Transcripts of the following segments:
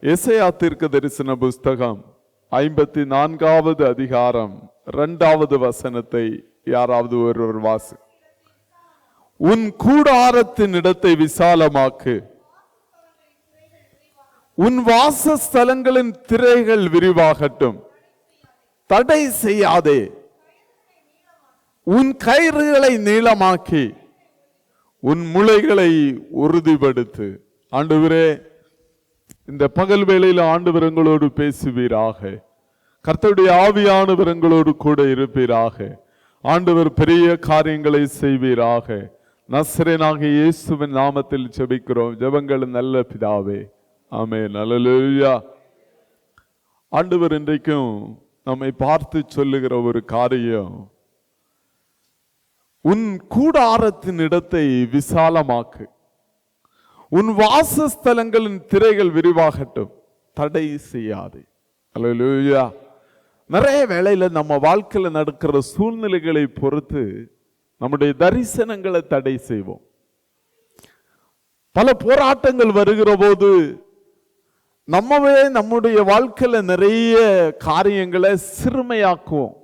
எசேயா தீர்க்கதரிசன புஸ்தகம் 54வது அதிகாரம் 2வது வசனத்தை யாராவது ஒருவர் வாசி. உன் கூடாரத்தின் இடத்தை விசாலமாக்கு, உன் வாசஸ்தலங்களின் திரைகள் விரிவாகட்டும், தடை செய்யாதே, உன் கயிறுகளை நீளமாக்கி உன் முளைகளை உறுதிப்படுத்து. ஆண்டவரே, இந்த பகல் வேளையில் ஆண்டவர் எங்களோடு பேசுவீராக. கர்த்தருடைய ஆவியானவர் எங்களோடு கூட இருப்பீராக. ஆண்டவர் பெரிய காரியங்களை செய்வீராக. நசரேயனாகிய இயேசுவின் நாமத்தில் ஜெபிக்கிறோம். ஜெபங்கள் நல்ல பிதாவே, ஆமென். அல்லேலூயா. ஆண்டவர் இன்றைக்கும் நம்மை பார்த்து சொல்லுகிற ஒரு காரியம், உன் கூடாரத்தின் இடத்தை விசாலமாக்கு, உன் வாசஸ்தலங்களின் திரைகள் விரிவாகட்டும், தடை செய்யாதே. அல்லேலூயா. நிறைய வேளையில நம்ம வாழ்க்கையில நடக்கிற சூழ்நிலைகளை பொறுத்து நம்முடைய தரிசனங்களை தடை செய்வோம். பல போராட்டங்கள் வருகிற போது நம்மவே நம்முடைய வாழ்க்கையில நிறைய காரியங்களை சிறுமையாக்குவோம்.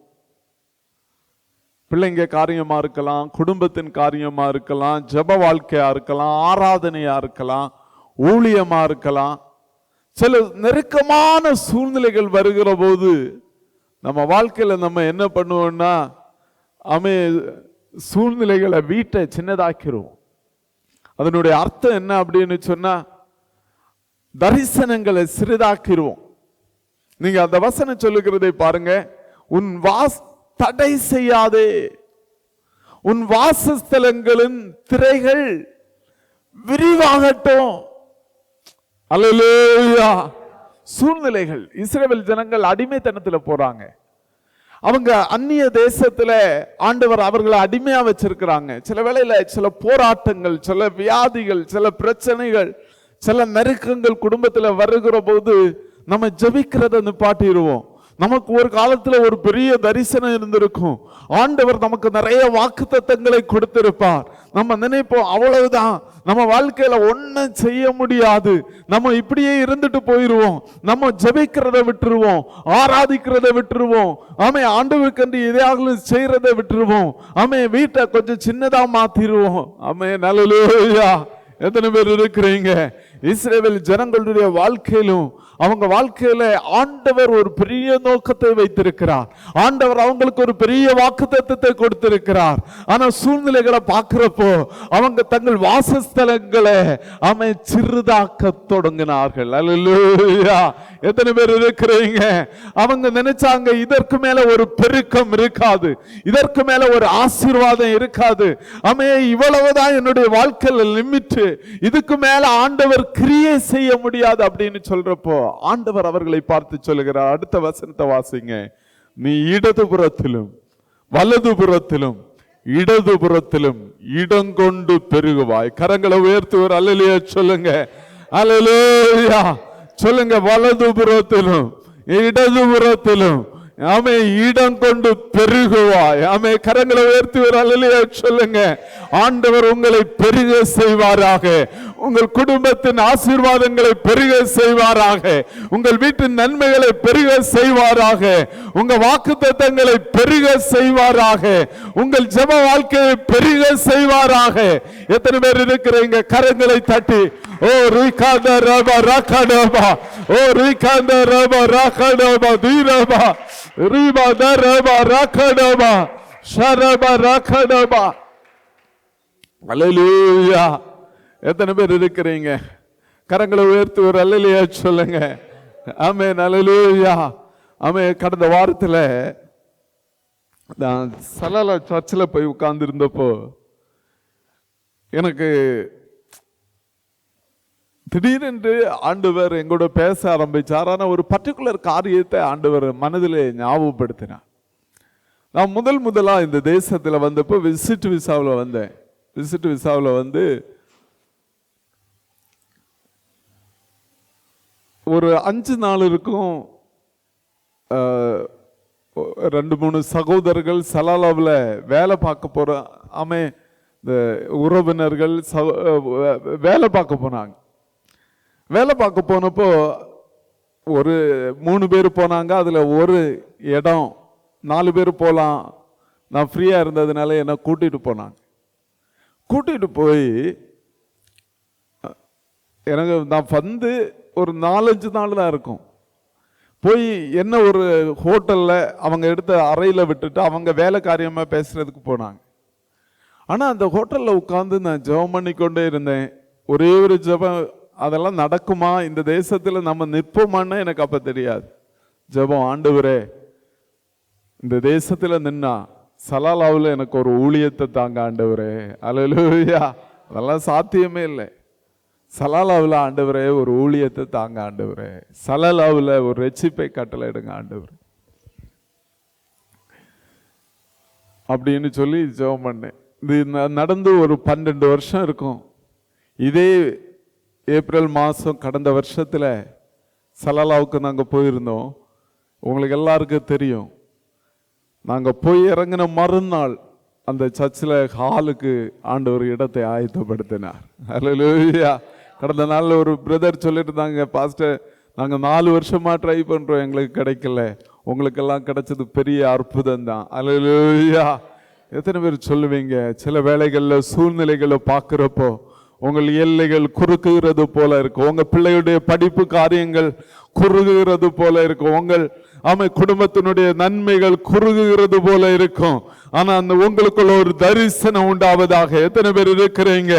பிள்ளைங்க காரியமா இருக்கலாம், குடும்பத்தின் காரியமா இருக்கலாம், ஜெப வாழ்க்கையா இருக்கலாம், ஆராதனையா இருக்கலாம், ஊழியமா இருக்கலாம். சில நெருக்கமான சூழ்நிலைகள் வருகிற போது நம்ம வாழ்க்கையில நம்ம என்ன பண்ணுவோம்னா, சூழ்நிலைகளை வீட்டை சின்னதாக்கிடுவோம். அதனுடைய அர்த்தம் என்ன அப்படின்னு சொன்னா, தரிசனங்களை சிறிதாக்கிடுவோம். நீங்க அந்த வசனம் சொல்லுகிறதை பாருங்க. உன் தடை செய்யாதே, உன் வாசஸ்தலங்களின் திரைகள் விரிவாகட்டும். அல்லேலூயா. சூழ்நிலைகள், இஸ்ரவேல் ஜனங்கள் அடிமைத்தனத்தில் போறாங்க. அவங்க அந்நிய தேசத்துல ஆண்டவர் அவர்களை அடிமையா வச்சிருக்கிறாங்க. சில வேளையில சில போராட்டங்கள், சில வியாதிகள், சில பிரச்சனைகள், சில நெருக்கங்கள் குடும்பத்துல வருகிற போது நம்ம ஜெபிக்கிறத நிப்பாட்டிடுவோம். நமக்கு ஒரு காலத்துல ஒரு பெரிய தரிசனம் இருந்திருக்கும். ஆண்டவர் நமக்கு நிறைய வாக்குத்தத்தங்களை கொடுத்திருப்பார். நம்ம நினைப்போம், அவ்வளவுதான், நம்ம வாழ்க்கையில ஒன்னும் செய்ய முடியாது, நம்ம இப்படியே இருந்துட்டு போயிருவோம், நம்ம ஜெபிக்கிறத விட்டுருவோம், ஆராதிக்கிறத விட்டுருவோம், ஆண்டவருக்கு எதையாவது செய்யறதை விட்டுருவோம், வீட்டை கொஞ்சம் சின்னதா மாத்திருவோம். நல்லேலூயா. எத்தனை பேர் இருக்கிறீங்க? இஸ்ரவேல் ஜனங்களுடைய வாழ்க்கையிலும் அவங்க வாழ்க்கையில ஆண்டவர் ஒரு பெரிய நோக்கத்தை வைத்திருக்கிறார். ஆண்டவர் அவங்களுக்கு ஒரு பெரிய வாக்குத்தத்தத்தை கொடுத்திருக்கிறார். ஆனா சூழ்நிலைகளை பார்க்கிறப்போ அவங்க தங்கள் வாசஸ்தலங்களை சிறிதாக்க தொடங்கினார்கள். அல்லேலூயா. எத்தனை பேர் இருக்கிறீங்க? அவங்க நினைச்சாங்க, இதற்கு மேல ஒரு பெருக்கம் இருக்காது, இதற்கு மேல ஒரு ஆசீர்வாதம் இருக்காது, இவ்வளவுதான் என்னுடைய வாழ்க்கையில லிமிட், இதுக்கு மேல ஆண்டவர் கிரியை செய்ய முடியாது அப்படின்னு சொல்றப்போ ஆண்டவர் அவர்களை பார்த்து சொல்லுகிறார். அடுத்த வசனத்தை வாசிங்க. நீ இடதுபுறத்திலும் வலதுபுறத்திலும் இடதுபுறத்திலும் இடங்கொண்டு பெருகுவாய். கரங்களை உயர்த்துவர். அல்லேலூயா சொல்லுங்க. அல்லேலூயா சொல்லுங்க. வலதுபுறத்திலும் இடதுபுறத்திலும் இடம் கொண்டு பெருகுவாய். கரங்களை உயர்த்துவர். அல்லேலூயா சொல்லுங்க. ஆண்டவர் உங்களை பெருக செய்வாராக. உங்கள் குடும்பத்தின் ஆசீர்வாதங்களை பெருக செய்வாராக. உங்கள் வீட்டின் நன்மைகளை பெருக செய்வாராக. உங்க வாக்குத்தத்தங்களை பெருக செய்வாராக. உங்கள் ஜெப வாழ்க்கையை பெருக செய்வாராக. எத்தனை பேர் இருக்கிறீங்க? கரங்களை தட்டி ஓ ரிகாத ரப ரகடபா, ஓ ரிகாத ரப ரகடபா தீரபா ரிபா தரப ரகடபா ஷரப ரகடபா. அல்லேலூயா. எத்தனை பேர் இருக்கிறீங்க? கரங்களை உயர்த்தி ஒரு அல்லேலூயா சொல்லுங்க. ஆமென். அல்லேலூயா. கடந்த வாரத்துல நான் சலாலா சர்ச்சில் போய் உட்கார்ந்து இருந்தப்போ எனக்கு திடீரென்று ஆண்டவர் எங்களோட பேச ஆரம்பிச்சார். ஆனால் ஒரு பர்டிகுலர் காரியத்தை ஆண்டவர் மனதில் ஞாபகப்படுத்தினார். நான் முதலா இந்த தேசத்தில் வந்தப்போ விசிட் விசாவில் வந்தேன். விசிட் விசாவில் வந்து ஒரு 5 நாள் இருக்கும். 2-3 சகோதரர்கள் சலாலாவில் வேலை பார்க்க போற இந்த உறவினர்கள் வேலை பார்க்க போனாங்க. வேலை பார்க்க போனப்போ ஒரு 3 பேர் போனாங்க, அதுல ஒரு இடம் 4 பேர் போகலாம், நான் ஃப்ரீயா இருந்ததுனால என்ன கூட்டிட்டு போனாங்க. கூட்டிட்டு போய் எனக்கு நான் வந்து ஒரு 4-5 நாள் தான் இருக்கும். போய் என்ன ஒரு ஹோட்டல்ல அவங்க எடுத்த அறையில விட்டுட்டு அவங்க வேலை காரியமா பேசுறதுக்கு போனாங்க. ஆனா அந்த ஹோட்டல்ல உட்கார்ந்து நான் ஜெபம் பண்ணி கொண்டே இருந்தேன். ஒரே ஒரு ஜெபம், அதெல்லாம் நடக்குமா இந்த தேசத்துல நம்ம நிற்போமான்னு எனக்கு அப்ப தெரியாது. ஜெபம், ஆண்டவரே இந்த தேசத்துல நின்னா சலாலாவில் எனக்கு ஒரு ஊழியத்தை தாங்க ஆண்டவரே. அல்லேலூயா. அதெல்லாம் சாத்தியமே இல்லை. சலாலாவில் ஆண்டவரே ஒரு ஊழியத்தை தாங்க ஆண்டவரே. சலாலாவில் ஒரு ரட்சிப்பை கட்டளையிடுங்க ஆண்டவரே அப்படின்னு சொல்லி ஜெபம் பண்ணேன். இது நடந்து ஒரு 12 வருஷம் இருக்கும். இதே ஏப்ரல் மாதம் கடந்த வருஷத்துல சலாலாவுக்கு நாங்கள் போயிருந்தோம். உங்களுக்கு எல்லாருக்கும் தெரியும். நாங்கள் போய் இறங்கின மறுநாள் அந்த சர்ச்சில் ஹாலுக்கு ஆண்டவர் இடத்தை ஆயத்தப்படுத்தினார். அல்லேலூயா. கடந்த நாளில் ஒரு பிரதர் சொல்லிட்டு இருந்தாங்க, பாஸ்டர் நாங்கள் 4 வருஷமா ட்ரை பண்ணுறோம், எங்களுக்கு கிடைக்கல, உங்களுக்கெல்லாம் கிடைச்சது பெரிய அற்புதம் தான். அல்லேலூயா. எத்தனை பேர் சொல்லுவீங்க, சில வேளைகளில் சூழ்நிலைகளை பார்க்குறப்போ உங்கள் எல்லைகள் குறுக்குகிறது போல இருக்கும், உங்க பிள்ளையுடைய படிப்பு காரியங்கள் குறுகுகிறது போல இருக்கும், உங்கள் குடும்பத்தினுடைய நன்மைகள் குறுகுகிறது போல இருக்கும். ஆனா அந்த உங்களுக்குள்ள ஒரு தரிசனம் உண்டாவதாக. எத்தனை பேர் இருக்கிறீங்க?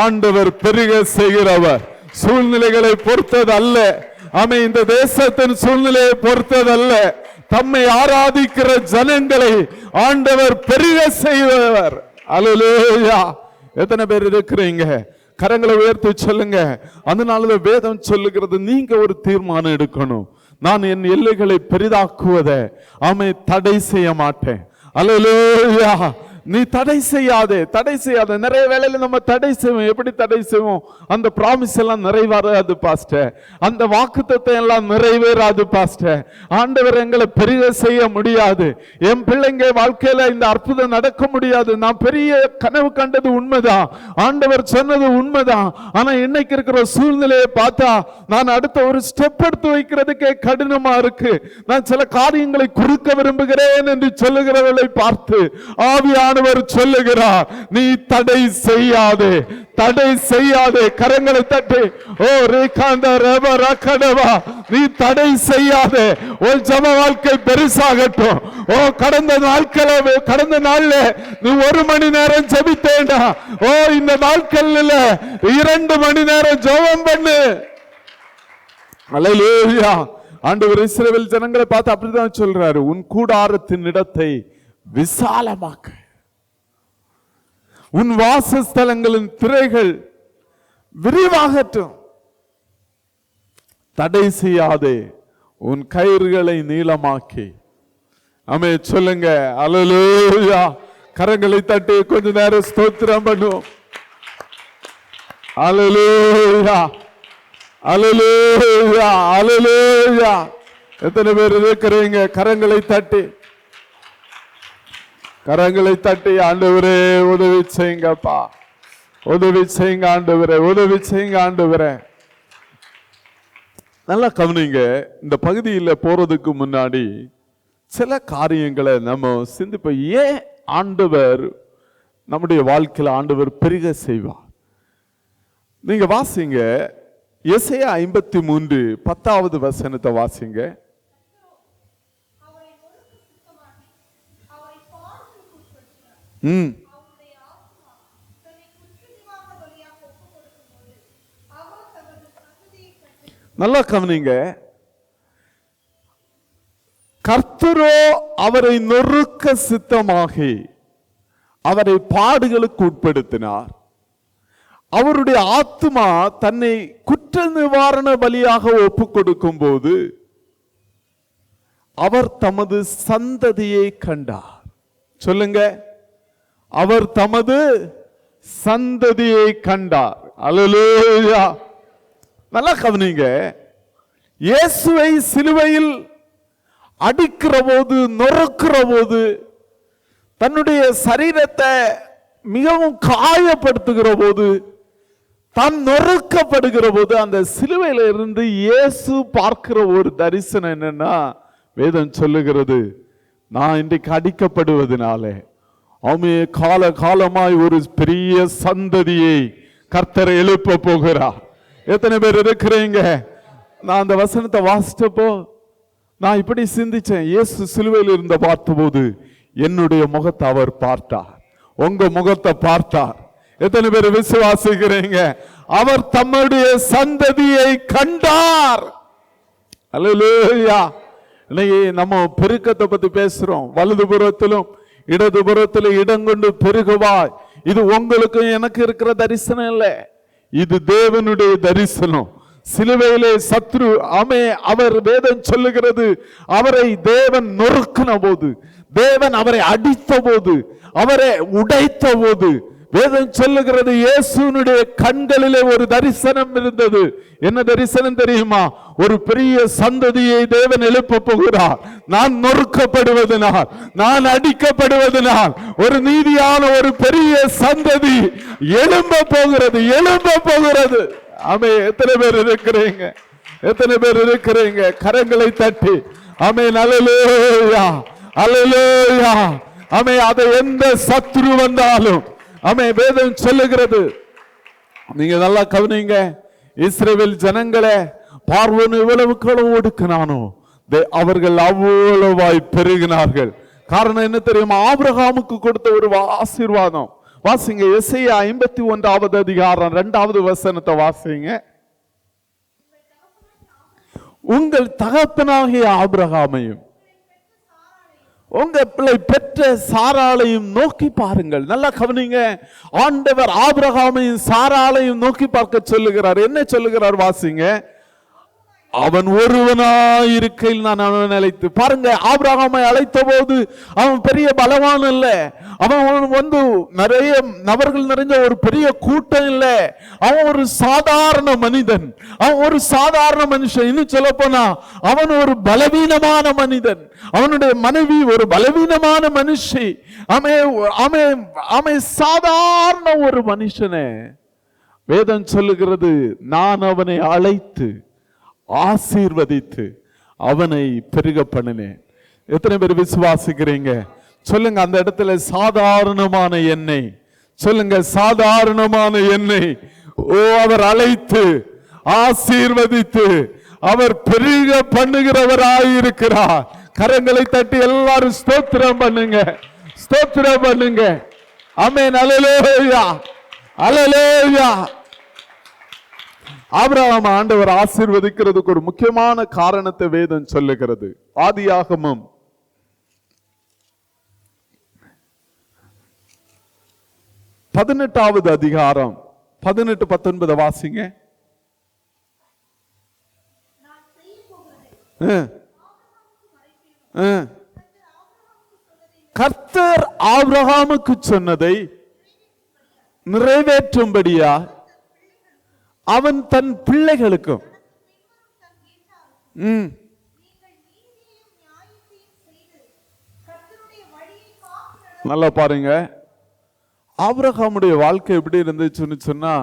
ஆண்டவர் பெருக செய்கிறவர், சூழ்நிலைகளை பொறுத்தது அல்ல. இந்த தேசத்தின் சூழ்நிலையை பொறுத்தது அல்ல. தம்மை ஆராதிக்கிற ஜனங்களை ஆண்டவர் பெருக செய்கிறவர். அல்லேலூயா. எத்தனை பேர் இருக்கிறீங்க? கரங்களை உயர்த்தி சொல்லுங்க. அதனால வேதம் சொல்லுகிறது, நீங்க ஒரு தீர்மானம் எடுக்கணும். நான் என் எல்லைகளை பெரிதாக்குவதை தடை செய்ய மாட்டேன். அல்லேலூயா. நீ தடை செய்யாதே, தடை செய்யாத. நிறைய வேளையில நம்ம தடை செய்வோம். எப்படி தடை செய்வோம்? அந்த ப்ராமிஸ் எல்லாம் நிறைவேறாது பாஸ்டர், அந்த வாக்குத்தத்தம் எல்லாம் நிறைவேறாது பாஸ்டர், ஆண்டவர் எங்களை பெரிய செய்ய முடியாது, என் பிள்ளைங்க வாழ்க்கையில இந்த அற்புதம் நடக்க முடியாது. நான் பெரிய கனவு கண்டது உண்மைதான், ஆண்டவர் சொன்னது உண்மைதான். ஆனா இன்னைக்கு இருக்கிற சூழ்நிலையை பார்த்தா நான் அடுத்த ஒரு ஸ்டெப் எடுத்து வைக்கிறதுக்கே கடினமா இருக்கு. நான் சில காரியங்களை குறுக்க விரும்புகிறேன் என்று சொல்லுகிறவர்களை பார்த்து ஆவியானவர் சொல்லுகிறார், நீ தடை செய்யாதே, தடை செய்யாதே. கரங்களை தட்டி ஓ ரேகாந்த ரபரகடவா, நீ தடை செய்யாதே. ஒரு ஜெப வாழ்க்கை பெருசாகட்டும். ஓ கடந்த நாள்ல நீ 1 மணி நேரம் ஜெபித்தேண்டா, ஓ இந்த நாட்கள்ல 2 மணி நேரம் ஜெபம் பண்ணு. அல்லேலூயா. ஆண்டவர் இஸ்ரவேல் ஜனங்களை பார்த்து அப்படிதான் சொல்றாரு, உன் கூடாரத்தின் இடத்தை விசாலமாக்கு, உன் வாசஸ்தலங்களின் திரைகள் விரிவாகட்டும், தடை செய்யாதே, உன் கயிறுகளை நீளமாக்கி. சொல்லுங்க அல்லேலூயா. கரங்களை தட்டி கொஞ்ச நேரம் ஸ்தோத்திரம் பண்ணுவோம். அல்லேலூயா, அல்லேலூயா, அல்லேலூயா. எத்தனை பேர் இருக்கிறீங்க? கரங்களை தட்டி, கரங்களை தட்டி ஆண்டவரே உதவி செய்யுங்கப்பா, உதவி செய்யுங்க ஆண்டவரே, உதவி செய்யுங்க ஆண்டவரே. நல்லா கவனிங்க. இந்த பகுதியில் போறதுக்கு முன்னாடி சில காரியங்களை நம்ம சிந்திப்போம். ஏன் ஆண்டவர் நம்முடைய வாழ்க்கையில் ஆண்டவர் பெருக செய்வார்? நீங்க வாசிங்க, எசேயா 53 10வது வசனத்தை வாசிங்க. நல்லா கவனிங்க. கர்த்தரோ அவரை நொறுக்க சித்தமாகி அவரை பாடுகளுக்கு உட்படுத்தினார். அவருடைய ஆத்துமா தன்னை குற்ற நிவாரண பலியாக ஒப்பு கொடுக்கும் போது அவர் தமது சந்ததியை கண்டார். சொல்லுங்க, அவர் தமது சந்ததியை கண்டார். அல்லேலூயா. நல்லா கவனிங்க. இயேசுவை சிலுவையில் அடிக்கிற போது, நொறுக்கிற போது, தன்னுடைய சரீரத்தை மிகவும் காயப்படுத்துகிற போது தான் நொறுக்கப்படுகிற போது அந்த சிலுவையில இருந்து இயேசு பார்க்கிற ஒரு தரிசனம் என்னன்னா, வேதம் சொல்லுகிறது, நான் இன்றைக்கு அடிக்கப்படுவதனாலே கால காலமாய் ஒரு பெரிய சந்ததியை கர்த்தர் எழுப்ப போகிறார். எத்தனை பேர் இருக்கிறீங்க? நான் அந்த வசனத்தை வாசிச்சப்போ நான் இப்படி சிந்திச்சேன். இயேசு சிலுவையில் இருந்த பார்த்தபோது என்னுடைய முகத்தை அவர் பார்த்தார், உங்க முகத்தை பார்த்தார். எத்தனை பேர் விசுவாசிக்கிறீங்க? அவர் தம்முடைய சந்ததியை கண்டார். அல்லேலூயா. இன்னைக்கு நம்ம பெருக்கத்தை பத்தி பேசுறோம். வலதுபுறத்திலும் இடதுபுறத்திலும் இடம் கொண்டு பெருகுவாய். இது உங்களுக்கு எனக்கு இருக்கிற தரிசனம் இல்லை, இது தேவனுடைய தரிசனம். சிலுவையிலே சத்ரு அவர் வேதம் சொல்லுகிறது, அவரை தேவன் நொறுக்கின போது, தேவன் அவரை அடித்த போது, அவரை உடைத்த போது, வேதம் சொல்லுகிறது இயேசுனுடைய கண்களிலே ஒரு தரிசனம் இருந்தது. என்ன தரிசனம் தெரியுமா? ஒரு பெரிய சந்ததியை தேவன் எழுப்ப போகிறார். நான் நொறுக்கப்படுவதனால், நான் அடிக்கப்படுவதனால் ஒரு நீதியான ஒரு பெரிய சந்ததி எழும்ப போகிறது, எழும்ப போகிறது. ஆமே. எத்தனை பேர் இருக்கிறீங்க? எத்தனை பேர் இருக்கிறீங்க? கரங்களை தட்டி ஆமென். அல்லேலூயா, அல்லேலூயா. ஆமே. அதை எந்த சத்ரு வந்தாலும் ஆமே, வேதம் சொல்லுகிறது. நீங்க நல்லா கவனிங்க. இஸ்ரவேல் ஜனங்களே, பார்வோன் இவ்வளவு ஒடுக்கினானோ அவர்கள் அவ்வளவாய் பெருகினார்கள். காரணம் என்ன தெரியுமா? ஆபிரகாமுக்கு கொடுத்த ஒரு ஆசீர்வாதம். வாசிங்க எசேயா 51வது அதிகாரம் 2வது வசனத்தை வாசிங்க. உங்கள் தகப்பனாகிய ஆபிரகாமையும் உங்க பிள்ளை பெற்ற சாராளையும் நோக்கி பாருங்கள். நல்லா கவனிங்க. ஆண்டவர் ஆபிரகாமையும் சாராளையும் நோக்கி பார்க்க சொல்லுகிறார். என்ன சொல்லுகிறார்? வாசிங்க. அவன் ஒருவனாயிருக்கையில் நான் அவன் அழைத்து. பாருங்க, ஆபிரகாமை அழைத்த போது அவன் பெரிய பலவான் இல்ல, அவன் நிறைய நபர்கள் நிறைஞ்ச ஒரு பெரிய கூட்டம் இல்ல, அவன் ஒரு சாதாரண மனிதன், அவன் ஒரு சாதாரண மனுஷன். இன்னும் சொல்ல போனா அவன் ஒரு பலவீனமான மனிதன், அவனுடைய மனைவி ஒரு பலவீனமான மனுஷி. அவன் சாதாரண ஒரு மனுஷனே. வேதம் சொல்லுகிறது, நான் அவனை அழைத்து ஆசீர்வதித்து அவனை பெருக பண்ணினேன். எத்தனை பேர் விசுவாசிக்கிறீங்க? சொல்லுங்க. அந்த இடத்துல சாதாரணமான எண்ணெய் சொல்லுங்க, சாதாரணமான எண்ணெய். ஓ, அவர் அழைத்து ஆசீர்வதித்து அவர் பெருக பண்ணுகிறவராயிருக்கிறார். கரங்களை தட்டி எல்லாரும் ஸ்தோத்திரம் பண்ணுங்க, ஸ்தோத்திரம் பண்ணுங்க. ஆமென். அல்லேலூயா, அல்லேலூயா. ஆபிரகாம் ஆண்டவர் ஆசீர்வதிக்கிறதுக்கு ஒரு முக்கியமான காரணத்தை வேதம் சொல்லுகிறது. ஆதியாகமம் 18வது அதிகாரம் 18-19 வாசிங்க. கர்த்தர் ஆபிரகாமுக்கு சொன்னதை நிறைவேற்றும்படியா அவன் தன் பிள்ளைகளுக்கும் நல்லா பாருங்க. ஆபிரகாமுடைய வாழ்க்கை எப்படி இருந்துச்சுன்னு சொன்னா,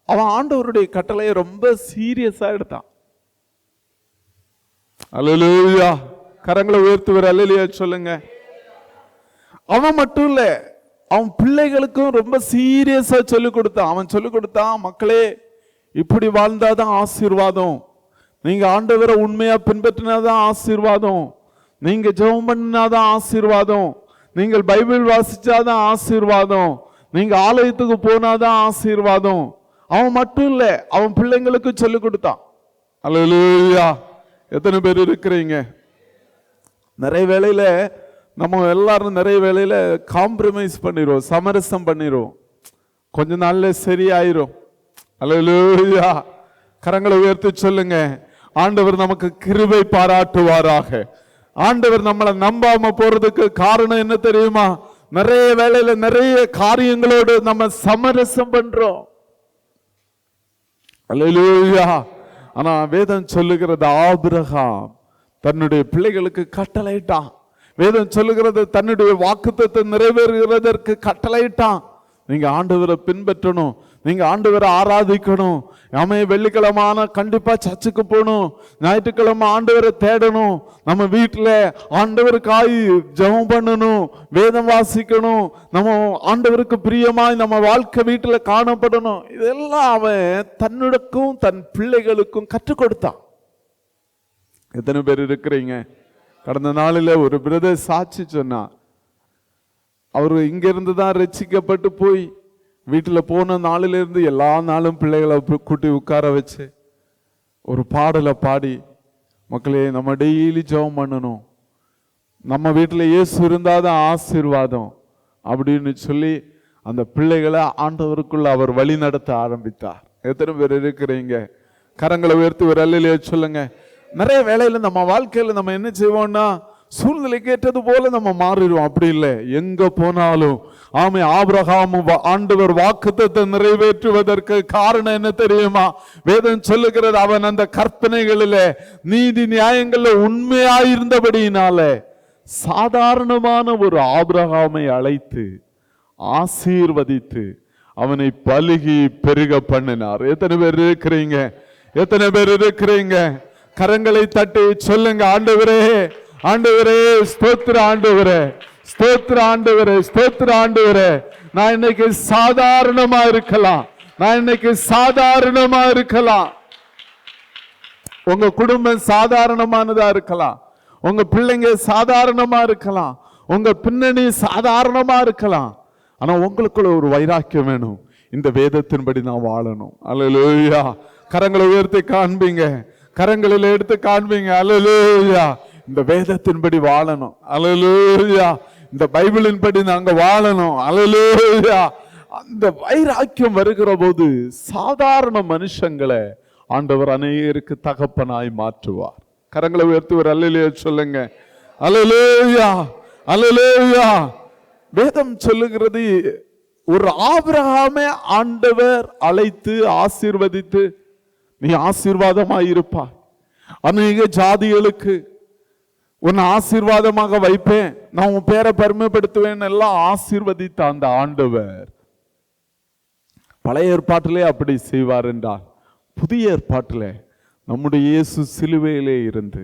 அவன் ஆண்டவருடைய கட்டளையை ரொம்ப சீரியஸா எடுத்தான். அல்லேலூயா. கரங்களை உயர்த்துவார். அல்லேலூயா சொல்லுங்க. அவன் மட்டும் இல்ல, அவன் பிள்ளைகளுக்கும் ரொம்ப சீரியஸா சொல்லிக் கொடுத்தான். அவன் சொல்லிக் கொடுத்தான், மக்களே இப்படி வாழ்ந்தாதான் ஆசீர்வாதம், நீங்க ஆண்டவரை உண்மையா பின்பற்றினாதான் ஆசீர்வாதம், நீங்க ஜெபம் பண்ணினாதான் ஆசீர்வாதம், நீங்கள் பைபிள் வாசிச்சாதான் ஆசீர்வாதம், நீங்க ஆலயத்துக்கு போனாதான் ஆசீர்வாதம். அவன் மட்டும் இல்ல, அவன் பிள்ளைங்களுக்கு சொல்லிக் கொடுத்தான். அல்லேலூயா. எத்தனை பேர் இருக்கிறீங்க? நிறைய வேளையில நம்ம எல்லாரும் நிறைய வேளையில காம்ப்ரமைஸ் பண்ணிடுவோம், சமரசம் பண்ணிடுவோம், கொஞ்ச நாள்ல சரியாயிரும். அல்லேலூயா. கரங்களை உயர்த்தி சொல்லுங்க, ஆண்டவர் நமக்கு கிருபை பாராட்டுவாராக. ஆண்டவர் நம்மளை நம்பாம போறதுக்கு காரணம் என்ன தெரியுமா? நிறைய வேளையில நிறைய காரியங்களோடு நம்ம சமரசம் பண்றோம். அல்லேலூயா. ஆனா வேதம் சொல்லுகிறது, ஆபிரகாம் தன்னுடைய பிள்ளைகளுக்கு கட்டளையிட்டான். வேதம் சொல்லுகிறது, தன்னுடைய வாக்குத்தத்தத்தை நிறைவேறுகிறதற்கு கட்டளையிட்டான். நீங்க ஆண்டவரை பின்பற்றணும், நீங்க ஆண்டவரை ஆராதிக்கணும். வெள்ளிக்கிழமை கண்டிப்பா சர்ச்சுக்கு போகணும், ஞாயிற்றுக்கிழமை ஆண்டவரை தேடணும், நம்ம வீட்டுல ஆண்டவருக்காய் ஜெபம் பண்ணணும், வேதம் வாசிக்கணும், நம்ம ஆண்டவருக்கு பிரியமாய் நம்ம வாழ்க்கை வீட்டுல காணப்படணும். இதெல்லாம் அவன் தன்னுடக்கும் தன் பிள்ளைகளுக்கும் கற்றுக் கொடுத்தான். எத்தனை பேர் இருக்கிறீங்க? கடந்த நாளில் ஒரு பிரதர் சாட்சி சொன்னார். அவரு இங்க இருந்து தான் ரட்சிக்கப்பட்டு போய் வீட்டுல போன நாளிலிருந்து எல்லா நாளும் பிள்ளைகளை கூட்டி உட்கார வச்சு ஒரு பாடலை பாடி, மக்களே நம்ம டெய்லி ஜெபம் பண்ணணும், நம்ம வீட்டுல இயேசு இருந்தாதான் ஆசீர்வாதம் அப்படின்னு சொல்லி அந்த பிள்ளைகளை ஆண்டவருக்குள்ள அவர் வழி நடத்த ஆரம்பித்தார். எத்தனை பேர் இருக்கிறீங்க? கரங்களை உயர்த்தி ஒரு அல்லேலூயா சொல்லுங்க. நிறைய வேளையில நம்ம வாழ்க்கையில நம்ம என்ன செய்வோம்னா, சூழ்நிலைக்கு ஏற்றது போல நம்ம மாறிடுவோம். அப்படி இல்லை, எங்க போனாலும் ஆபிரகாம் ஆண்டவர் வாக்குத்தத்தை நிறைவேற்றுவதற்கு காரணம் என்ன தெரியுமா? வேதம் சொல்லுகிறது, அவன் அந்த கற்பனைகளில நீதி நியாயங்கள்ல உண்மையாயிருந்தபடியினால சாதாரணமான ஒரு ஆபிரகாமை அழைத்து ஆசீர்வதித்து அவனை பலுகி பெருக பண்ணினார். எத்தனை பேர் இருக்கிறீங்க? எத்தனை பேர் இருக்கிறீங்க? கரங்களை தட்டி சொல்லுங்க, ஆண்டவரே, ஆண்டவரே, ஸ்தோத்திர ஆண்டவரே, ஸ்தோத்திர ஆண்டவரே, ஸ்தோத்திர ஆண்டவரே. நான் இன்னைக்கு சாதாரணமா இருக்கலாம், நான் இன்னைக்கு சாதாரணமா இருக்கலாம். உங்க குடும்பம் சாதாரணமானதா இருக்கலாம், உங்க பிள்ளைங்க சாதாரணமா இருக்கலாம், உங்க பின்னணி சாதாரணமா இருக்கலாம். ஆனா உங்களுக்குள்ள ஒரு வைராக்கியம் வேணும். இந்த வேதத்தின்படி நான் வாழணும். அல்லேலூயா. கரங்களை உயர்த்தி காண்பீங்க, கரங்களில் எடுத்து காண்பீங்க. அல்லேலூயா. இந்த வேதத்தின்படி வாழணும். அல்லேலூயா. இந்த பைபிளின்படி நாங்க வாழணும். அல்லேலூயா. அந்த வைராக்கியம் வருகிற போது சாதாரண மனுஷங்களை ஆண்டவர் அநேகருக்கு தகப்பனாய் மாற்றுவார். கரங்களை உயர்த்தி ஒரு அல்லேலூயா சொல்லுங்க. அல்லேலூயா, அல்லேலூயா. வேதம் சொல்லுகிறது, ஒரு ஆபிரகாமை ஆண்டவர் அழைத்து ஆசீர்வதித்து, நீ ஆசீர்வாதமாய் இருப்பாய், அநேக ஜாதிகளுக்கு உன்னை ஆசீர்வாதமாக வைப்பேன், நான் உன் பேரை பெருமைப்படுத்துவேன் எல்லாம் ஆசீர்வதித்த அந்த ஆண்டவர் பழைய ஏற்பாட்டிலே அப்படி செய்வார் என்றால், புதிய ஏற்பாட்டிலே நம்முடைய இயேசு சிலுவையிலே இருந்து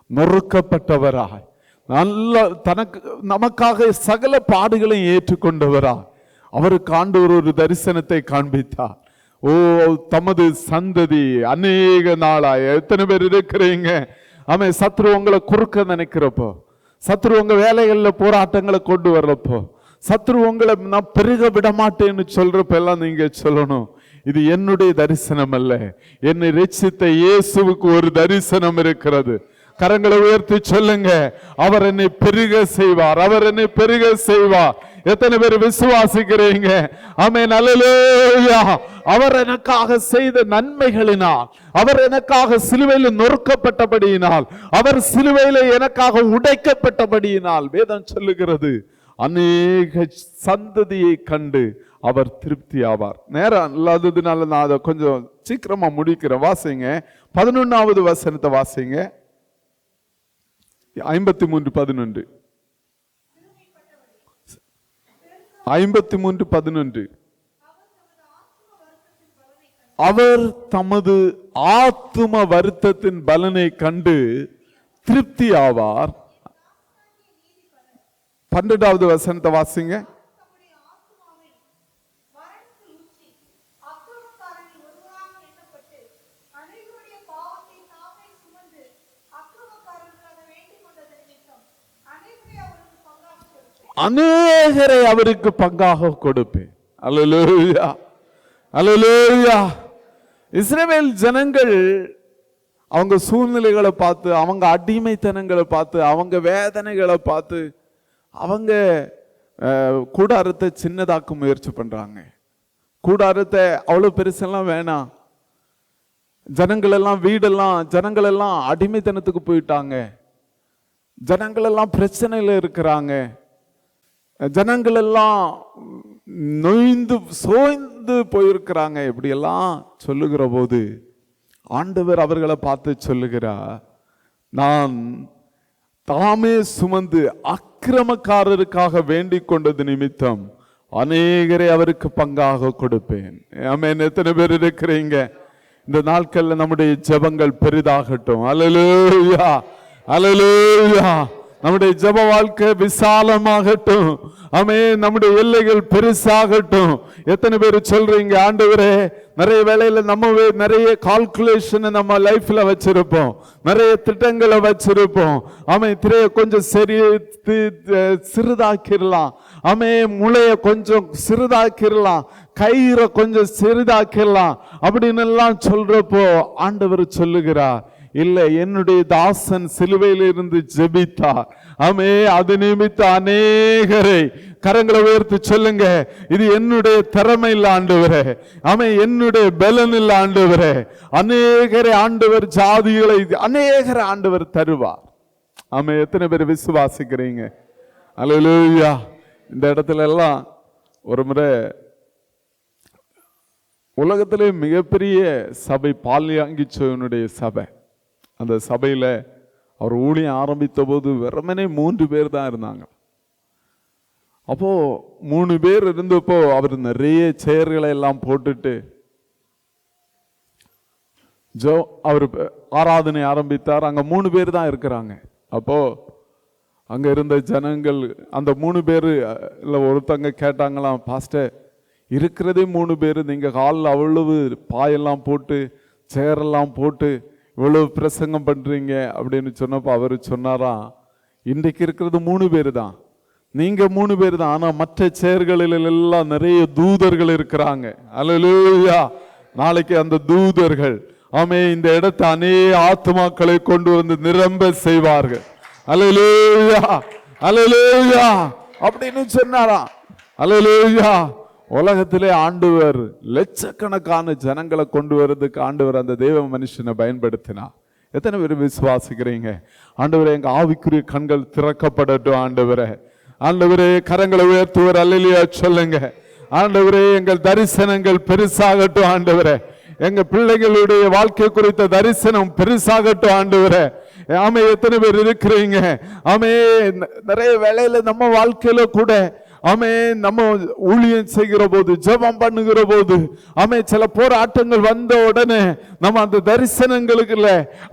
நொறுக்கப்பட்டவராய், நல்ல தனக்கு நமக்காக சகல பாடுகளையும் ஏற்றுக்கொண்டவராய் அவருக்கு ஆண்டவர் ஒரு தரிசனத்தை காண்பித்தார். ஓ, தமது சந்ததி அநேக நாளாய். எத்தனை பேர் இருக்கிறீங்க? சத்ரு உங்களை குறுக்க நினைக்கிறப்போ, சத்ரு உங்க வேலைகள்ல போராட்டங்களை கொண்டு வர்றப்போ, சத்ரு உங்களை நான் பெருக விட மாட்டேன்னு சொல்றப்ப எல்லாம் நீங்க சொல்லணும், இது என்னுடைய தரிசனம் அல்ல, என்னை ரட்சித்த இயேசுவுக்கு ஒரு தரிசனம் இருக்கிறது. கரங்களை உயர்த்தி சொல்லுங்க, அவர் என்னை பெருக செய்வார், அவர் என்னை பெருக செய்வார். எத்தனை பேர் விசுவாசிக்கிறீங்க? ஆமென், அல்லேலூயா. அவர் எனக்காக செய்த நன்மைகளினால், அவர் எனக்காக சிலுவையில் நொறுக்கப்பட்டபடியினால், அவர் சிலுவையில் எனக்காக உடைக்கப்பட்டபடியினால் வேதம் சொல்லுகிறது, அநேக சந்ததியை கண்டு அவர் திருப்தி ஆவார். நேரம் இல்லாததுனால நான் அதை கொஞ்சம் சீக்கிரமா முடிக்கிறேன். வாசிங்க 11வது வசனத்தை வாசிங்க. 53:11. 53:11. அவர் தமது ஆத்தும வருத்தத்தின் பலனை கண்டு திருப்தி ஆவார். 12வது வசனத்தை வாசிங்க. அநேகரை அவருக்கு பங்காக கொடுப்பேன். அல்லேலூயா, அல்லேலூயா. இஸ்ரவேல் ஜனங்கள் அவங்க சூழ்நிலைகளை பார்த்து, அவங்க அடிமைத்தனங்களை பார்த்து, அவங்க வேதனைகளை பார்த்து, அவங்க கூடாரத்தை சின்னதாக்க முயற்சி பண்றாங்க. கூடாரத்தை அவ்வளவு பெருசெல்லாம் வேணாம், ஜனங்கள் எல்லாம் வீடெல்லாம், ஜனங்கள் எல்லாம் அடிமைத்தனத்துக்கு போயிட்டாங்க, ஜனங்கள் எல்லாம் பிரச்சனையில இருக்கிறாங்க, ஜனங்கள் எல்லாம் நொய்ந்து சோய்ந்து போயிருக்கிறாங்க. இப்படியெல்லாம் சொல்லுகிற போது ஆண்டவர் அவர்களை பார்த்து சொல்லுகிறார், நான் தாமே சுமந்து அக்கிரமக்காரருக்காக வேண்டிக் கொண்டது நிமித்தம் அநேகரை அவருக்கு பங்காக கொடுப்பேன். ஆமென். எத்தனை பேர் இருக்கிறீங்க? இந்த நாட்கள்ல நம்முடைய ஜெபங்கள் பெரிதாகட்டும். அல்லேலூயா, அல்லேலூயா. நம்முடைய ஜெப வாழ்க்கை விசாலமாகட்டும். ஆமென். நம்முடைய எல்லைகள் பெருசாகட்டும். எத்தனை பேர் சொல்றீங்க, ஆண்டவரே, நிறைய வேளையில நம்ம நிறைய கால்குலேஷன் நம்ம லைஃப்ல வச்சிருப்போம், நிறைய திட்டங்களை வச்சிருப்போம். ஆமென். திரைய கொஞ்சம் சரி சிறிதாக்கிடலாம், ஆமென். முளைய கொஞ்சம் சிறிதாக்கிடலாம், கயிறை கொஞ்சம் சிறிதாக்கிடலாம் அப்படின்னு எல்லாம் சொல்றப்போ ஆண்டவர் சொல்லுகிறார், இல்ல, என்னுடைய தாசன் சிலுவையில் இருந்து ஜெபித்தார். ஆமே, அது நிமித்த அநேகரை, கரங்களை உயர்த்தி சொல்லுங்க, இது என்னுடைய திறமை இல்ல ஆண்டவரே, ஆமே, என்னுடைய பலன் இல்ல ஆண்டவரே, அநேகரை ஆண்டவர், ஜாதிகளை அநேகரை ஆண்டவர் தருவார். ஆமே. எத்தனை பேர் விசுவாசிக்கிறீங்க? அல்லேலூயா. இந்த இடத்துல எல்லாம் ஒரு முறை உலகத்திலே மிகப்பெரிய சபை பால்யாங்கிச்சோனுடைய சபை, அந்த சபையில அவர் ஊழியம் ஆரம்பித்த போது வெறுமனே 3 பேர் தான் இருந்தாங்க. அப்போ 3 பேர் இருந்தப்போ அவர் நிறைய செயல்களை எல்லாம் போட்டுட்டு அவர் ஆராதனை ஆரம்பித்தார். அங்க 3 பேர் தான் இருக்கிறாங்க. அப்போ அங்க இருந்த ஜனங்கள் அந்த 3 பேர் ஒருத்தங்க கேட்டாங்களாம், பாஸ்டர், இருக்கிறதே 3 பேர், நீங்க காலில் அவ்வளவு பாயெல்லாம் போட்டு சேரெல்லாம் போட்டு இவ்வளவு பிரசங்கம் பண்றீங்க அப்படின்னு சொன்னப்போ அவர் சொன்னாராம், இன்றைக்கு இருக்கிறது 3 பேர் தான், நீங்க 3 பேர் தான், ஆனா மற்ற செயல்களில் எல்லாம் நிறைய தூதர்கள் இருக்கிறாங்க. அல்லேலூயா. நாளைக்கு அந்த தூதர்கள், ஆமே, இந்த இடத்தை அநேக ஆத்துமாக்களை கொண்டு வந்து நிரம்ப செய்வார்கள். அல்லேலூயா, அல்லேலூயா அப்படின்னு சொன்னாராம். அல்லேலூயா. உலகத்திலே ஆண்டவர் லட்சக்கணக்கான ஜனங்களை கொண்டு வரதுக்கு ஆண்டவர் அந்த தேவ மனுஷனை பயன்படுத்தினார். எத்தனை பேர் விசுவாசிக்கிறீங்க? ஆண்டவரே, எங்க ஆவிக்குரிய கண்கள் திறக்கப்படட்டும் ஆண்டவரே. ஆண்டவரே, கரங்களை உயர்த்துவர், அல்லேலூயா சொல்லுங்க. ஆண்டவரே, எங்கள் தரிசனங்கள் பெருசாகட்டும் ஆண்டவரே, எங்க பிள்ளைகளுடைய வாழ்க்கை குறித்த தரிசனம் பெருசாகட்டும் ஆண்டவரே. ஆமே. எத்தனை பேர் இருக்கிறீங்க? ஆமே. நிறைய வேளையில நம்ம வாழ்க்கையில கூட, ஆமே, நம்ம ஊழியம் செய்கிற போது, ஜெபம் பண்ணுகிற போது, ஆமே, சில போராட்டங்கள் வந்த உடனே நம்ம அந்த தரிசனங்களுக்கு இல்ல,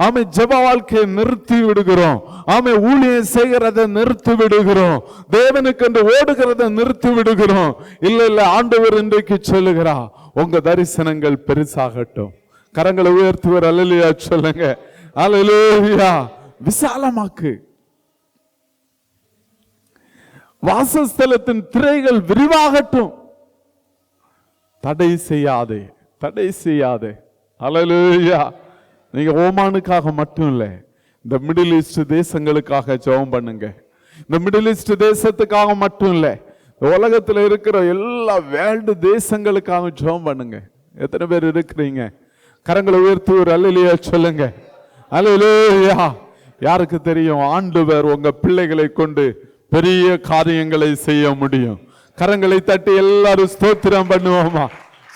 ஆமே, ஜெப வாழ்க்கையை நிறுத்தி விடுகிறோம். ஆமே, ஊழியம் செய்கிறத நிறுத்தி விடுகிறோம், தேவனுக்கு என்று ஓடுகிறத நிறுத்தி விடுகிறோம். இல்ல, ஆண்டவர் இன்றைக்கு சொல்லுகிறார், உங்க தரிசனங்கள் பெருசாகட்டும். கரங்களை உயர்த்துவர், அல்லேலூயா சொல்லுங்க. அல்லேலூயா. விசாலமாக்கு. வாசஸ்தலத்தின் திரைகள் விரிவாகட்டும். தடை செய்யாதே, தடை செய்யாதே. அல்லேலூயா. நீங்க ஓமானுக்காக மட்டும் இல்ல, இந்த மிடில் ஈஸ்ட் தேசங்களுக்காக ஜெபம் பண்ணுங்க. இந்த மிடில் ஈஸ்ட் தேசத்துக்காக மட்டும் இல்ல, உலகத்துல இருக்கிற எல்லா வேர்ல்டு தேசங்களுக்காக ஜெபம் பண்ணுங்க. எத்தனை பேர் இருக்கிறீங்க? கரங்களை உயர்த்தி ஒரு அல்லேலூயா சொல்லுங்க. அல்லேலூயா. யாருக்கு தெரியும், ஆண்டவர் உங்க பிள்ளைகளை கொண்டு பெரிய காரியங்களை செய்ய முடியும். கரங்களை தட்டி எல்லாரும் ஸ்தோத்திரம் பண்ணுவோமா,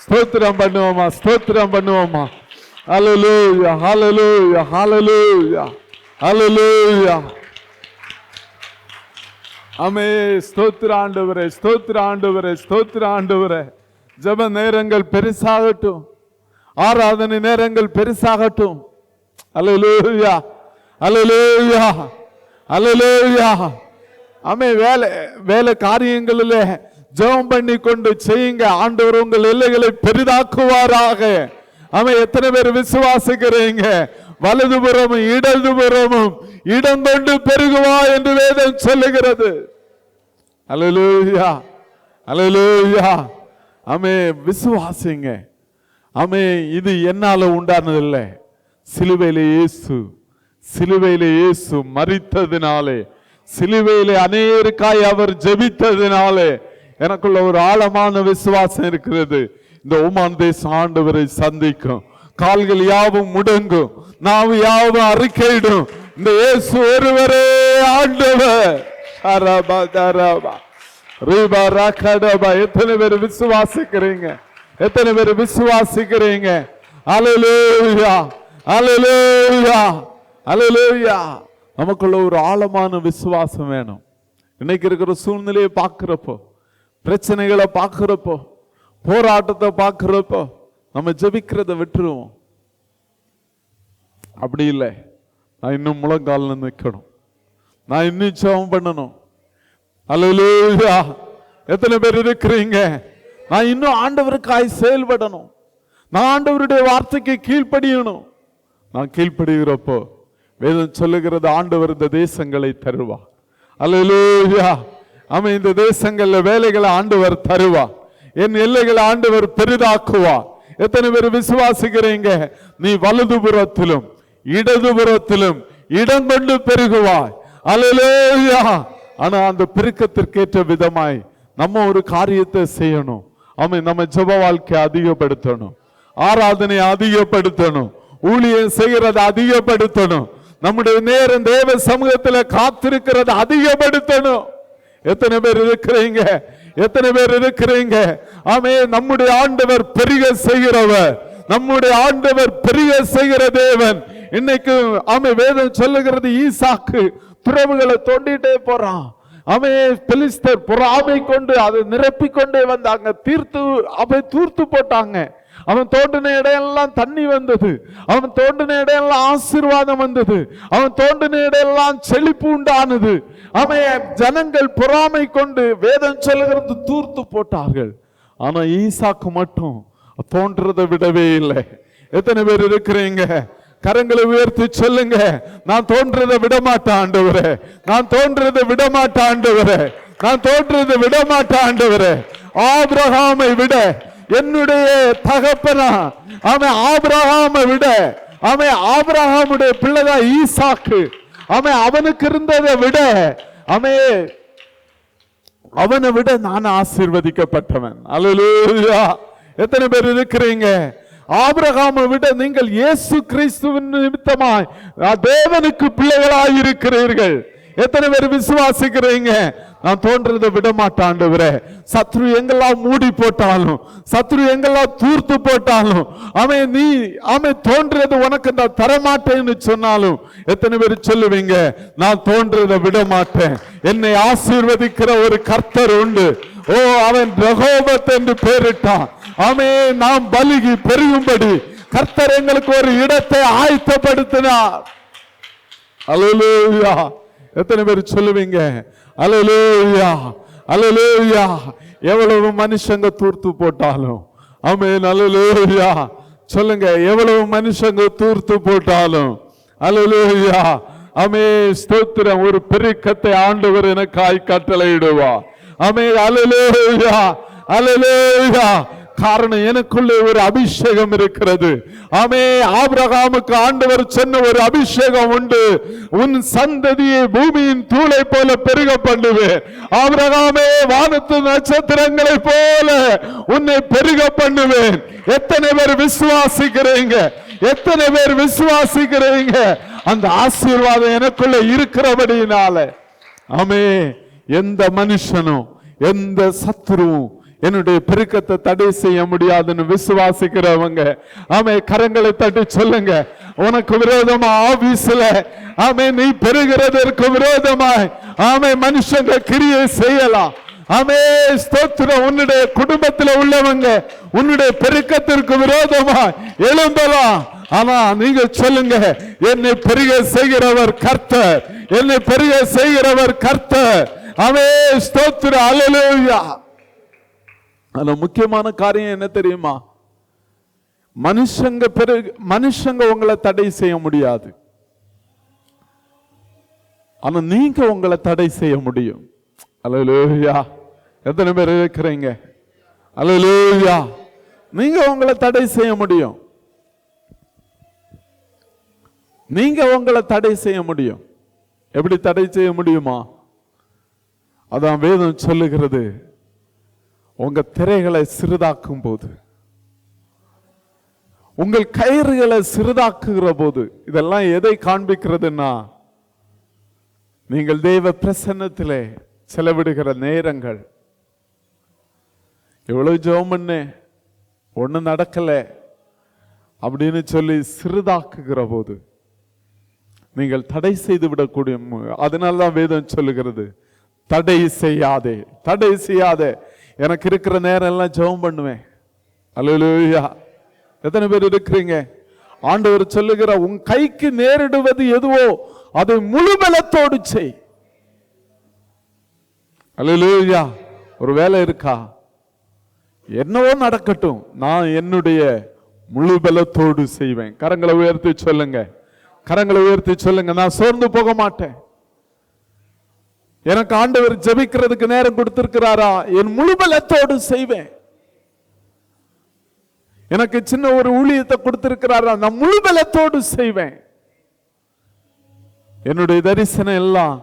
ஸ்தோத்திரம் பண்ணுவோமா, ஸ்தோத்திரம் பண்ணுவோமா. அல்லேலூயா, அல்லேலூயா, அல்லேலூயா, அல்லேலூயா. ஆமே. ஸ்தோத்திர ஆண்டவரே, ஸ்தோத்திர ஆண்டவரே, ஸ்தோத்திர ஆண்டவரே. ஜெப நேரங்கள் பெருசாகட்டும், ஆராதனை நேரங்கள் பெருசாகட்டும். அல்லேலூயா, அல்லேலூயா, அல்லேலூயா. ஆமே. வேலை காரியங்களில் ஜெபம் பண்ணி கொண்டு செய்யுங்க. ஆண்டவர் உங்கள் எல்லைகளை பெரிதாக்குவாராக. ஆமே. எத்தனை பேர் விசுவாசிக்கிறீங்க? வலதுபுறமும் இடதுபுறமும் இடம் கொண்டு பெருகுவா என்று வேதம் சொல்லுகிறது. அல்லேலூயா, அல்லேலூயா. ஆமே. விசுவாசிங்க. ஆமே. இது என்னால உண்டானதில்லை, சிலுவையிலே இயேசு, சிலுவையிலே இயேசு மரித்ததினாலே, சிலுவையிலே அநேகருக்காய் அவர் ஜெபித்ததினாலே எனக்குள்ள ஒரு ஆழமான விசுவாசம் இருக்கிறது. இந்த ஓமான் தேசம் ஆண்டவரை சந்திக்கும், கால்கள் யாவும் முடங்கும், நாவு யாவும் அறிக்கையிடும், இந்த இயேசு ஒருவரே ஆண்டவர். எத்தனை பேர் விசுவாசிக்கிறீங்க? எத்தனை பேர் விசுவாசிக்கிறீங்க? அல்லேலூயா, அல்லேலூயா, அல்லேலூயா. நமக்குள்ள ஒரு ஆழமான விசுவாசம் வேணும். இன்னைக்கு இருக்கிற சூழ்நிலையை பார்க்கிறப்போ பிரச்சனைகளை பார்க்கிறப்போ, போராட்டத்தை பார்க்கிறப்போ நம்ம ஜெபிக்கிறத விட்டுருவோம். அப்படி இல்லை, நான் இன்னும் முழங்கால நிற்கணும், நான் இன்னும் ஜெபம் பண்ணணும். அல்லேலூயா. எத்தனை பேர் இருக்கிறீங்க? நான் இன்னும் ஆண்டவருக்காய் செயல்படணும், நான் ஆண்டவருடைய வார்த்தைக்கு கீழ்ப்படியணும். நான் கீழ்ப்படுகிறப்போ வேதம் சொல்லுகிறது, ஆண்டவர் இந்த தேசங்களை தருவா. அல்லேலூயா. ஆமென். இந்த தேசங்கள்ல வேலைகளை ஆண்டவர் தருவா, என் எல்லைகளை ஆண்டவர் பெரிதாக்குவா. எத்தனை பேர் விசுவாசிக்கிறீங்க? நீ வலதுபுறத்திலும் இடதுபுறத்திலும் இடம் கொண்டு பெருகுவாய். அல்லேலூயா. ஆனா அந்த பெருக்கத்திற்கேற்ற விதமாய் நம்ம ஒரு காரியத்தை செய்யணும். ஆமென். நம்ம ஜெப வாழ்க்கையை அதிகப்படுத்தணும், ஆராதனை அதிகப்படுத்தணும், ஊழியம் செய்யறதை அதிகப்படுத்தணும், நம்முடைய நேரம் தேவ சமூகத்தில் காத்திருக்கிறத அதிகப்படுத்தணும். எத்தனை பேர் இருக்கிறீங்க? எத்தனை பேர் இருக்கிறீங்க? ஆமென். நம்முடைய ஆண்டவர் பெருக செய்கிறவர், நம்முடைய ஆண்டவர் பெருக செய்கிற தேவன். இன்னைக்கு ஆமென், வேதம் சொல்லுகிறது, ஈசாக்கு துறவுகளை தோண்டிட்டே போறான். அவன் பெலிஸ்தர் பொறாமை கொண்டு அதை நிரப்பிக் கொண்டே வந்தாங்க, தூர்த்து போட்டாங்க. அவன் தோண்டின இடையெல்லாம் தண்ணி வந்தது, அவன் தோண்டின இடையெல்லாம் ஆசீர்வாதம் வந்தது, அவன் தோண்டின இடையெல்லாம் செழிப்பு உண்டானது. அவன் ஜனங்கள் பொறாமை கொண்டு வேதம் சொல்லுகிறது தூர்த்து போட்டார்கள். ஆனா ஈசாக்கு மட்டும் தோன்றதை விடவே இல்லை. எத்தனை பேர் இருக்கிறீங்க? கரங்களை உயர்த்தி சொல்லுங்க, நான் தோன்றதை விடமாட்டேன் ஆண்டவரே, நான் தோன்றதை விடமாட்டேன் ஆண்டவரே, நான் தோன்றதை விடமாட்டேன் ஆண்டவரே. ஆபிரகாமை விட என்னுடைய தகப்பனா, அவன் ஆபிரகாமை விட, அவன் ஆபிரகாமுடைய பிள்ளைதான் ஈசாக்கு, அவன் அவனுக்கு இருந்ததை விட, அவனை விட நான் ஆசீர்வதிக்கப்பட்டவன். அல்லேலூயா. எத்தனை பேர் இருக்கிறீங்க? ஆபிரகாமை விட நீங்கள் இயேசு கிறிஸ்துவின் நிமித்தமாய் தேவனுக்கு பிள்ளைகளாய் இருக்கிறீர்கள். எத்தனை பேர் விசுவாசிக்கிறீங்க? நான் தோன்றதை விட மாட்டேன் ஆண்டவரே. சத்ரு எங்கெல்லாம் மூடி போட்டாலும், சத்ரு எங்கெல்லாம் தூர்த்து போட்டாலும், அவன் தோன்றது உனக்கு நான் தரமாட்டேன்னு சொன்னாலும், எத்தனை பேர் சொல்லுவீங்க, நான் தோன்றதை விட மாட்டேன், என்னை ஆசீர்வதிக்கிற ஒரு கர்த்தர் உண்டு. ஓ, அவன் ரகோபத் என்று பெயரிட்டான். நாம் பலுகி பெருகும்படி கர்த்தர் எங்களுக்கு ஒரு இடத்தை ஆயத்தப்படுத்தினார். அல்லேலூயா. எத்தனை பேர் சொல்லுவீங்க அல்லேலூயா, அல்லேலூயா? எவ்வளவு மனுஷங்க தூர்த்து போட்டாலும், ஆமென், அல்லேலூயா. சொல்லுங்க, எவ்வளவு மனுஷங்க தூர்த்து போட்டாலும், அல்லேலூயா, ஆமென், ஸ்தோத்திரம். ஒரு பெருக்கத்தை ஆண்டவர் எனக்காய் கட்டளையிடுவா. ஆமென், அல்லேலூயா, அல்லேலூயா. காரணம், எனக்குள்ளே ஒரு அபிஷேகம் இருக்கிறது. ஆமென். ஆபிரகாமுக்கு ஆண்டவர் சொன்ன ஒரு அபிஷேகம் உண்டு. உன் சந்ததியை பூமியின் தூளை போல பெருக பண்ணுவேன். ஆபிரகாமே, வானத்து நட்சத்திரங்களை போல உன்னை பெருக பண்ணுவேன். எத்தனை பேர் விசுவாசிக்கிறீங்க? எத்தனை பேர் விசுவாசிக்கிறீங்க? அந்த ஆசீர்வாதம் எனக்குள்ள இருக்கிறபடினால, ஆமென், எந்த மனுஷனும் எந்த சத்துருவும் என்னுடைய பெருக்கத்தை தடை செய்ய முடியாதுன்னு விசுவாசிக்கிறவங்க, ஆமென், கரங்களை தட்டி சொல்லுங்க. உனக்கு விரோதமா ஆபீஸ்ல, ஆமென், நீ பெருகிறதற்கு விரோதமாய், ஆமென், மனுஷங்க கிரியை செய்யலாம். ஆமென், ஸ்தோத்திரம். உன்னுடைய குடும்பத்தில் உள்ளவங்க உன்னுடைய பெருக்கத்திற்கு விரோதமாய் எழும்பலாம். ஆனா நீங்க சொல்லுங்க, என்னை பெருக செய்கிறவர் கர்த்தர், என்னை பெருக செய்கிறவர் கர்த்தர். ஆமென், ஸ்தோத்திரம், அல்லேலூயா. ஆனா முக்கியமான காரியம் என்ன தெரியுமா? மனுஷங்க உங்களை தடை செய்ய முடியாது, ஆனா நீங்க உங்களை தடை செய்ய முடியும். அல்லேலூயா. எத்தனை பேர் இருக்கிறீங்க? அல்லேலூயா. நீங்க உங்களை தடை செய்ய முடியும், நீங்க உங்களை தடை செய்ய முடியும். எப்படி தடை செய்ய முடியுமா? அதான் வேதம் சொல்லுகிறது, உங்க திரைகளை சிறிதாக்கும் போது, உங்கள் கயிறுகளை சிறிதாக்குகிற போது, இதெல்லாம் எதை காண்பிக்கிறதுன்னா, நீங்கள் தேவ பிரசன்னத்திலே செலவிடுகிற நேரங்கள். எவ்வளவு ஜெபம் பண்ணே, ஒண்ணு நடக்கல அப்படின்னு சொல்லி சிறிதாக்குகிற போது நீங்கள் தடை செய்து விடக்கூடிய. அதனால்தான் வேதம் சொல்லுகிறது, தடை செய்யாதே, தடை செய்யாதே. எனக்கு இருக்கிற நேரம் எல்லாம் ஜெபம் பண்ணுவேன். அல்லேலூயா. எத்தனை பேர் இருக்கிறீங்க? ஆண்டவர் சொல்லுகிற உன் கைக்கு நேரிடுவது எதுவோ அதை முழு பலத்தோடு செய். அல்லேலூயா. ஒரு வேலை இருக்கா? என்னவோ நடக்கட்டும், நான் என்னுடைய முழு பலத்தோடு செய்வேன். கரங்களை உயர்த்தி சொல்லுங்க, கரங்களை உயர்த்தி சொல்லுங்க. நான் சோர்ந்து போக மாட்டேன். எனக்கு ஆண்டவர் ஜெபிக்கிறதுக்கு நேரம் கொடுத்திருக்கிறாரா? என் முழு பலத்தோடு செய்வேன். எனக்கு சின்ன ஒரு ஊழியத்தை கொடுத்திருக்கிறாரா? நான் முழு பலத்தோடு செய்வேன். என்னுடைய தரிசனம் எல்லாம்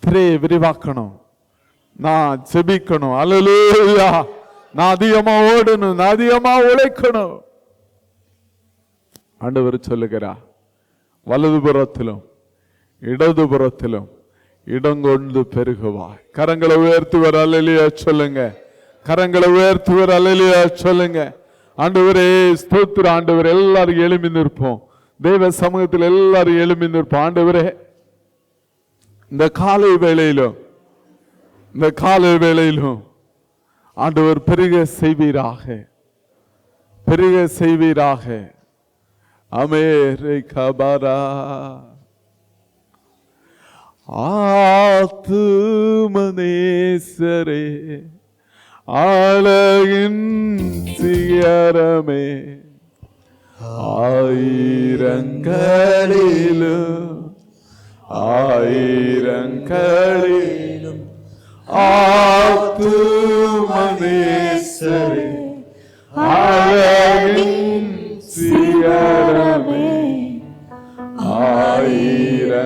திரையை விரிவாக்கணும், நான் ஜெபிக்கணும். அல்லேலூயா. நான் அதிகமா ஓடணும், நான் அதிகமா உழைக்கணும். ஆண்டவர் சொல்லுகிறார், வலதுபுறத்திலும் இடதுபுறத்திலும் இடங்கொண்டு பெருகுவாய். கரங்களை உயர்த்துவர் அல்லேலூயா சொல்லுங்க, கரங்களை உயர்த்துவர் அல்லேலூயா சொல்லுங்க. ஆண்டவரே ஸ்தோத்திரம். ஆண்டவர் எல்லாரும் எழும்பி நிற்போம். தேவ சமூகத்தில் எல்லாரும் எழும்பி நிற்போம். ஆண்டவரே இந்த காலை வேளையிலும் ஆண்டவர் பெருக செய்வீராக, பெருக செய்வீராக. அமேரை கபரா ஆத்துமனேசரே அழகின் சிகரமே, ஆயிரங்களிலும் ஆத்துமனேசரே அழகின் சிகரமே, ஆயிரங்களிலும்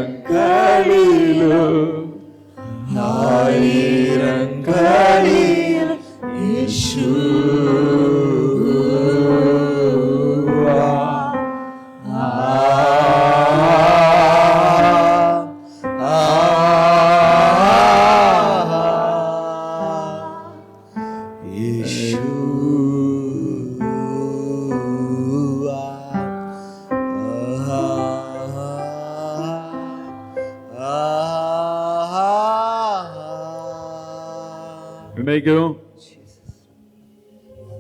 இன்னைக்கும்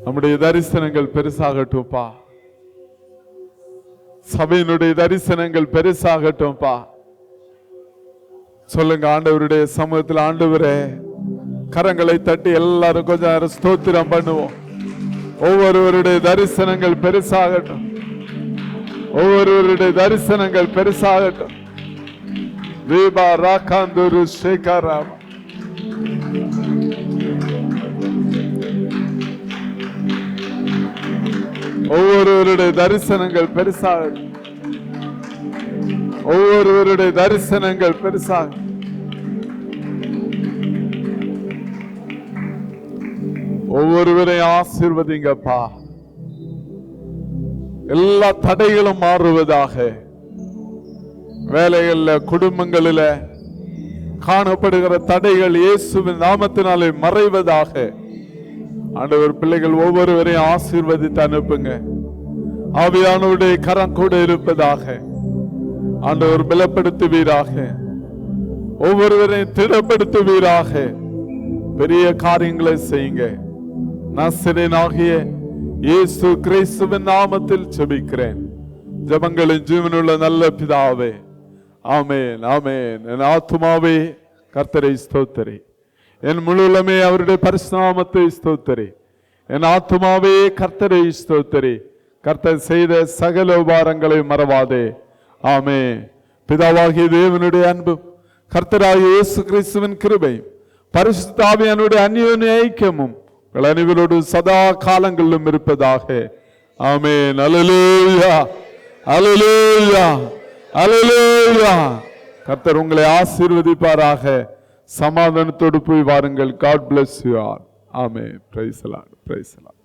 நம்முடைய தரிசனங்கள் பெருசாகட்டும்பா. சபையினுடைய தரிசனங்கள் பெருசாகட்டும்பா. சொல்லுங்க, ஆண்டவருடைய சமூகத்தில் ஆண்டவரே கரங்களை தட்டி எல்லாரும் கொஞ்சம் நேரம் ஸ்தோத்திரம் பண்ணுவோம். ஒவ்வொருவருடைய தரிசனங்கள் பெருசாகட்டும், ஒவ்வொருவருடைய தரிசனங்கள் பெருசாகட்டும். தீபா ராகாந்தூரு சேகராம். ஒவ்வொருவருடைய தரிசனங்கள் பெருசாகட்டும், ஒவ்வொருவருடைய தரிசனங்கள் பெருசாக. ஒவ்வொருவரையும் ஆசீர்வதிங்கப்பா. எல்லா தடைகளும் மாறுவதாக. வேலைகள்ல, குடும்பங்களில காணப்படுகிற தடைகள் இயேசுவின் நாமத்தினாலே மறைவதாக. ஆண்டவர் பிள்ளைகள் ஒவ்வொருவரையும் ஆசீர்வதித்து அனுப்புங்க. ஆவியானவருடைய கரம் கூட இருப்பதாக. ஆண்டவர் பலப்படுத்துவீராக, ஒவ்வொருவரையும் திடப்படுத்துவீராக. பெரிய காரியங்களை செய்யுங்க. நசரேயனாகிய இயேசு கிறிஸ்துவின் நாமத்தில் ஜெபிக்கிறேன். ஜெபங்களின் ஜீவனுள்ள நல்ல பிதாவே, ஆமென், ஆமென். என் ஆத்துமாவே கர்த்தரை ஸ்தோத்திரி, என் முழுவதுமே அவருடைய பரிசுநாமத்தை ஸ்தோத்திரி. என் ஆத்துமாவே கர்த்தரை ஸ்தோத்திரி. கர்த்தர் செய்த சகல உபகாரங்களை மறவாதே. ஆமென். பிதாவாகிய தேவனுடைய அன்பும் கர்த்தராகிய இயேசு கிறிஸ்துவின் கிருபையும் பரிசுத்த ஆவியானவருடைய அந்யோன்ய ஐக்கியமும் அனைவரோடு சதா காலங்களிலும் இருப்பதாக. ஆமென். அல்லேலூயா, அல்லேலூயா, அல்லேலூயா. கர்த்தர் உங்களை ஆசீர்வதிப்பாராக. சமாதானத்தோடு போய் வாருங்கள். God bless you all. Amen. Praise the Lord. Praise the Lord.